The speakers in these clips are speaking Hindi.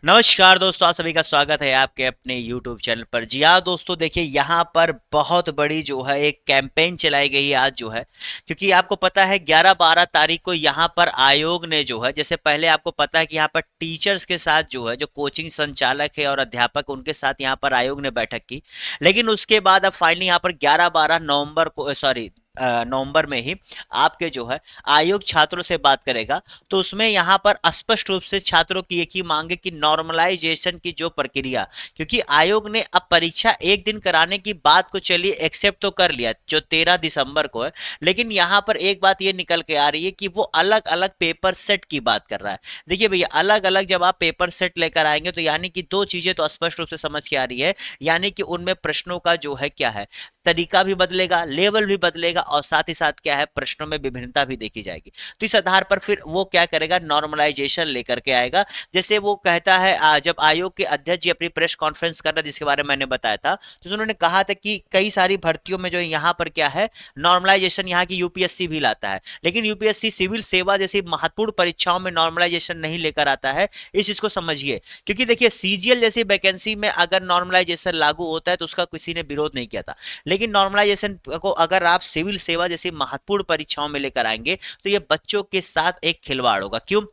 नमस्कार दोस्तों, आप सभी का स्वागत है आपके अपने YouTube चैनल पर। जी हाँ दोस्तों, देखिए यहाँ पर बहुत बड़ी जो है एक कैंपेन चलाई गई है आज जो है, क्योंकि आपको पता है 11-12 तारीख को यहाँ पर आयोग ने जो है, जैसे पहले आपको पता है कि यहाँ पर टीचर्स के साथ जो है, जो कोचिंग संचालक है और अध्यापक, उनके साथ यहाँ पर आयोग ने बैठक की। लेकिन उसके बाद अब फाइनली यहाँ पर 11-12 नवंबर को, सॉरी, नवंबर में ही आपके जो है आयोग छात्रों से बात करेगा। तो उसमें यहाँ पर स्पष्ट रूप से छात्रों की एक ही मांग है कि नॉर्मलाइजेशन की जो प्रक्रिया, क्योंकि आयोग ने अब परीक्षा एक दिन कराने की बात को चलिए एक्सेप्ट तो कर लिया जो 13 दिसंबर को है, लेकिन यहाँ पर एक बात ये निकल के आ रही है कि वो अलग अलग पेपर सेट की बात कर रहा है। देखिए भैया, अलग अलग जब आप पेपर सेट लेकर आएंगे तो यानी कि दो चीजें तो स्पष्ट रूप से समझ के आ रही है, यानी कि उनमें प्रश्नों का जो है क्या है, तरीका भी बदलेगा, लेवल भी बदलेगा, और साथ ही साथ क्या है, प्रश्नों में विभिन्नता भी देखी जाएगी। तो इस आधार पर फिर वो क्या करेगा, नॉर्मलाइजेशन लेकर के आएगा। जैसे वो कहता है, जब आयोग के अध्यक्ष जी अपनी प्रेस कॉन्फ्रेंस कर रहे, जिसके बारे में मैंने बताया था, तो उन्होंने कहा था कि कई सारी भर्तियों में जो यहाँ पर क्या है, नॉर्मलाइजेशन यहाँ की यूपीएससी भी लाता है, लेकिन यूपीएससी सिविल सेवा जैसी महत्वपूर्ण परीक्षाओं में नॉर्मलाइजेशन नहीं लेकर आता है। इस चीज को समझिए, क्योंकि देखिए सीजीएल जैसी वैकेंसी में अगर नॉर्मलाइजेशन लागू होता है तो उसका किसी ने विरोध नहीं किया था, लेकिन नॉर्मलाइजेशन को अगर आप सिविल सेवा जैसी महत्वपूर्ण परीक्षाओं में लेकर आएंगे तो ये बच्चों के साथ एक खिलवाड़ होगा। क्यों,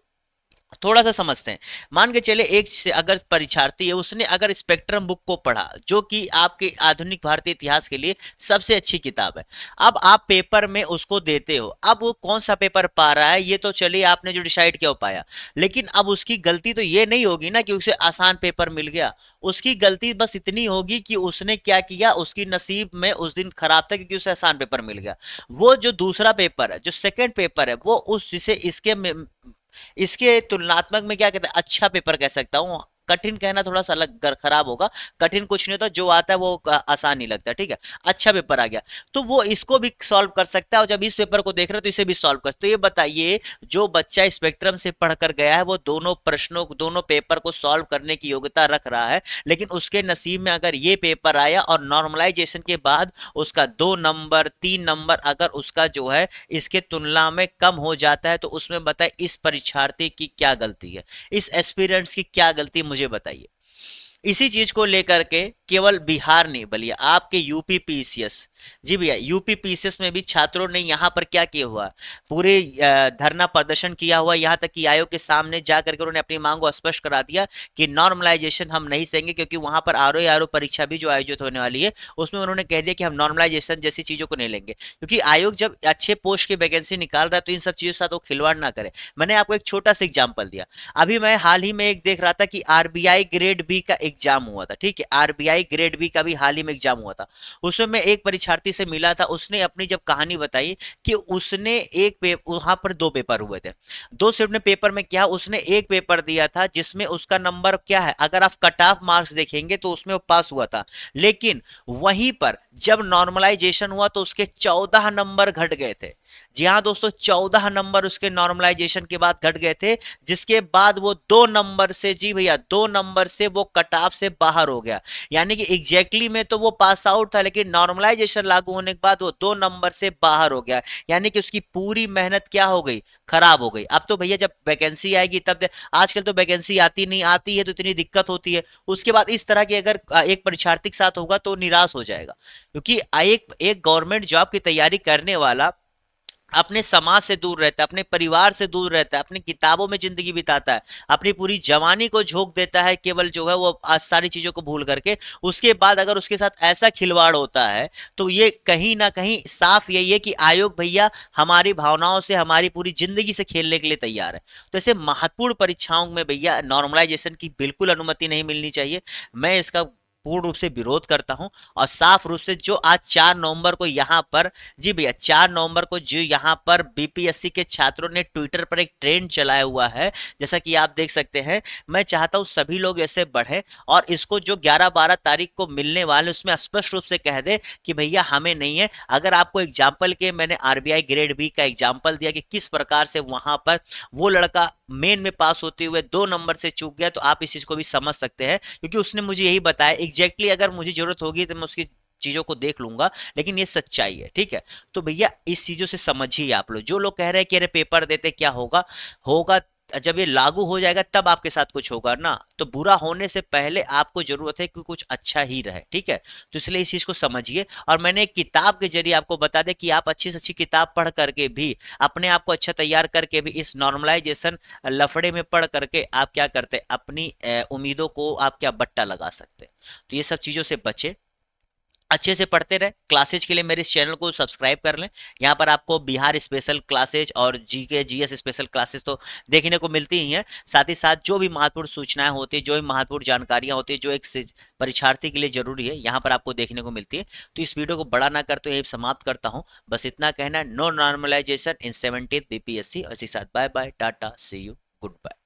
थोड़ा सा समझते हैं। मान के चले एक से अगर परीक्षार्थी है, उसने अगर स्पेक्ट्रम बुक को पढ़ा, जो कि आपके आधुनिक भारतीय इतिहास के लिए सबसे अच्छी किताब है, अब आप पेपर में उसको देते हो, अब वो कौन सा पेपर पा रहा है ये तो चलिए आपने जो डिसाइड किया वो पाया, लेकिन अब उसकी गलती तो ये नहीं होगी ना कि उसे आसान पेपर मिल गया। उसकी गलती बस इतनी होगी कि उसने क्या किया, उसकी नसीब में उस दिन खराब था क्योंकि उसे आसान पेपर मिल गया। वो जो दूसरा पेपर है, जो सेकंड पेपर है, वो उस जिसे इसके तुलनात्मक में क्या कहते हैं, अच्छा पेपर कह सकता हूँ। कठिन कहना थोड़ा सा अलग खराब होगा। कठिन कुछ नहीं होता, जो आता है वो आसान ही लगता है, ठीक है। अच्छा पेपर आ गया तो वो इसको भी सॉल्व कर सकता है, और जब इस पेपर को देख रहे हो तो इसे भी सॉल्व कर। तो ये बताइए, जो बच्चा स्पेक्ट्रम से पढ़कर गया है वो दोनों प्रश्नों, दोनों पेपर को सॉल्व करने की योग्यता रख रहा है, लेकिन उसके नसीब में अगर ये पेपर आया और नॉर्मलाइजेशन के बाद उसका 2 नंबर 3 नंबर अगर उसका जो है इसके तुलना में कम हो जाता है, तो उसमें बताए इस परीक्षार्थी की क्या गलती है, इस एस्पिरेंट्स की क्या गलती, मुझे बताइए। इसी चीज को लेकर के केवल बिहार नहीं बल्कि आपके यूपी पीसीएस, जी भैया, यूपी पीसीएस में भी छात्रों ने यहाँ पर क्या किया हुआ, पूरे धरना प्रदर्शन किया हुआ, यहाँ तक कि आयोग के सामने जा करके उन्होंने अपनी मांग को स्पष्ट करा दिया कि नॉर्मलाइजेशन हम नहीं सहेंगे, क्योंकि वहां पर आरओ परीक्षा भी जो आयोजित होने वाली है उसमें उन्होंने कह दिया कि हम नॉर्मलाइजेशन जैसी चीजों को नहीं लेंगे, क्योंकि आयोग जब अच्छे पोस्ट की वैकेंसी निकाल रहा है तो इन सब चीजों के साथ वो खिलवाड़ ना करे। मैंने आपको एक छोटा सा एग्जाम्पल दिया। अभी मैं हाल ही में एक देख रहा था कि आरबीआई ग्रेड बी का एग्जाम हुआ था, ठीक है, आरबीआई ग्रेड बी का भी हाल ही में एग्जाम हुआ था। उसमें मैं एक परीक्षार्थी से मिला था, उसने अपनी जब कहानी बताई कि उसने एक पेपर, वहां पर दो पेपर हुए थे, दो शिफ्ट में पेपर में क्या, उसने एक पेपर दिया था जिसमें उसका नंबर क्या है, अगर आप कट ऑफ मार्क्स देखेंगे तो उसमें वो पास हुआ था, लेकिन वहीं पर जब नॉर्मलाइजेशन हुआ तो उसके 14 नंबर घट गए थे। जी हाँ दोस्तों, 14 नंबर उसके नॉर्मलाइजेशन के बाद घट गए थे, जिसके बाद वो 2 नंबर से, जी भैया, 2 नंबर से वो कट ऑफ से बाहर हो गया। यानी कि एग्जैक्टली में तो वो पास आउट था, लेकिन नॉर्मलाइजेशन लागू होने के बाद वो 2 नंबर से बाहर हो गया। यानी कि उसकी पूरी मेहनत क्या हो गई, खराब हो गई। अब तो भैया जब वैकेंसी आएगी तब, आजकल तो वैकेंसी आती नहीं, आती है तो इतनी दिक्कत होती है, उसके बाद इस तरह की अगर एक परीक्षार्थी के साथ होगा तो निराश हो जाएगा। क्योंकि एक एक गवर्नमेंट जॉब की तैयारी करने वाला अपने समाज से दूर रहता है, अपने परिवार से दूर रहता है, अपनी किताबों में जिंदगी बिताता है, अपनी पूरी जवानी को झोंक देता है केवल जो है वो आज सारी चीजों को भूल करके, उसके बाद अगर उसके साथ ऐसा खिलवाड़ होता है तो ये कहीं ना कहीं साफ यही है कि आयोग भैया हमारी भावनाओं से, हमारी पूरी जिंदगी से खेलने के लिए तैयार है। तो ऐसे महत्वपूर्ण परीक्षाओं में भैया नॉर्मलाइजेशन की बिल्कुल अनुमति नहीं मिलनी चाहिए। मैं इसका पूर्ण रूप से विरोध करता हूं, और साफ रूप से जो आज 4 नवंबर को यहां पर, जी भैया, 4 नवंबर को जो यहाँ पर बीपीएससी के छात्रों ने ट्विटर पर एक ट्रेंड चलाया हुआ है, जैसा कि आप देख सकते हैं। मैं चाहता हूं सभी लोग ऐसे बढ़े और इसको जो 11-12 तारीख को मिलने वाले उसमें स्पष्ट रूप से कह दे कि भैया हमें नहीं है। अगर आपको एग्जाम्पल के, मैंने आरबीआई ग्रेड बी का एग्जाम्पल दिया कि किस प्रकार से वहां पर वो लड़का मेन में पास होते हुए 2 नंबर से चूक गया, तो आप इस चीज को भी समझ सकते हैं, क्योंकि उसने मुझे यही बताया एग्जैक्टली। अगर मुझे जरूरत होगी तो मैं उसकी चीजों को देख लूंगा, लेकिन ये सच्चाई है, ठीक है। तो भैया इस चीजों से समझिए आप लोग, जो लोग कह रहे हैं कि अरे पेपर देते क्या होगा, होगा जब ये लागू हो जाएगा तब आपके साथ कुछ होगा ना, तो बुरा होने से पहले आपको जरूरत है कि कुछ अच्छा ही रहे, ठीक है। तो इसलिए इस चीज को समझिए। और मैंने एक किताब के जरिए आपको बता दें कि आप अच्छी से अच्छी किताब पढ़ करके भी, अपने आप को अच्छा तैयार करके भी, इस नॉर्मलाइजेशन लफड़े में पढ़ करके आप क्या करते, अपनी उम्मीदों को आप क्या बट्टा लगा सकते। तो ये सब चीजों से बचे, अच्छे से पढ़ते रहे। क्लासेज के लिए मेरे इस चैनल को सब्सक्राइब कर लें। यहाँ पर आपको बिहार स्पेशल क्लासेज और जीके जीएस स्पेशल क्लासेज तो देखने को मिलती ही हैं। साथ ही साथ जो भी महत्वपूर्ण सूचनाएं होती है, जो भी महत्वपूर्ण जानकारियां होती है, जो एक परीक्षार्थी के लिए जरूरी है, यहाँ पर आपको देखने को मिलती है। तो इस वीडियो को बड़ा ना करते हुए समाप्त करता हूँ। बस इतना कहना है, नो नॉर्मलाइजेशन इन 17th बीपीएससी। और इसी के साथ bye bye, tata, see you, good bye.